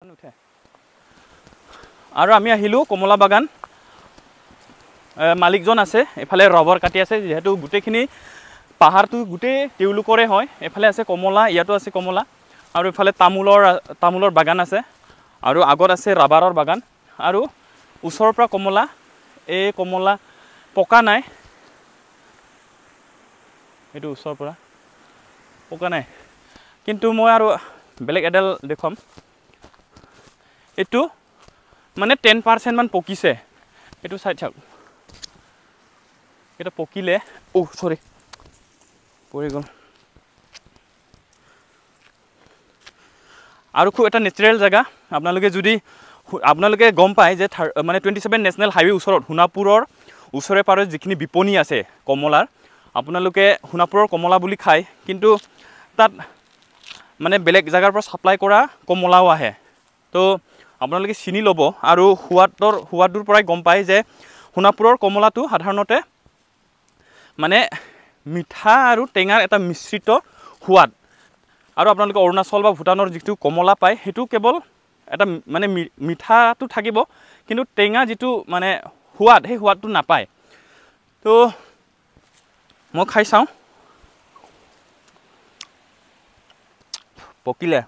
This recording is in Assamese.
আৰু আমি আহিলোঁ কমলা বাগান মালিকজন আছে এফালে ৰবৰ কাটি আছে যেহেতু গোটেইখিনি পাহাৰটো গোটেই তেওঁলোকৰে হয় এফালে আছে কমলা ইয়াতো আছে কমলা আৰু এফালে তামোলৰ বাগান আছে আৰু আগত আছে ৰাবাৰৰ বাগান আৰু ওচৰৰ পৰা কমলা এই কমলা পকা নাই এইটো ওচৰৰ পৰা পকা নাই কিন্তু মই আৰু বেলেগ এডাল দেখুৱাম এইটো মানে 10% মান পকিছে এইটো চাই থাক এটা পকিলে সৰি পৰি গ'ল আৰু খুব এটা নেচাৰেল জেগা আপোনালোকে গম পায় যে মানে 27 নেশ্যনেল হাইৱে ওচৰত সোণাপুৰৰ ওচৰে পাৰে যিখিনি বিপণী আছে কমলাৰ আপোনালোকে সোণাপুৰৰ কমলা বুলি খায় কিন্তু তাত মানে বেলেগ জেগাৰ পৰা ছাপ্লাই কৰা কমলাও আহে তো আপোনালোকে চিনি ল'ব আৰু সোৱাদটোৰ পৰাই গম পায় যে সোণাপুৰৰ কমলাটো সাধাৰণতে মানে মিঠা আৰু টেঙাৰ এটা মিশ্ৰিত সোৱাদ আৰু আপোনালোকে অৰুণাচল বা ভূটানৰ যিটো কমলা পায় সেইটো কেৱল এটা মানে মিঠাটো থাকিব কিন্তু টেঙা যিটো মানে সোৱাদ সেই সোৱাদটো নাপায় তো মই খাই চাওঁ পকিলে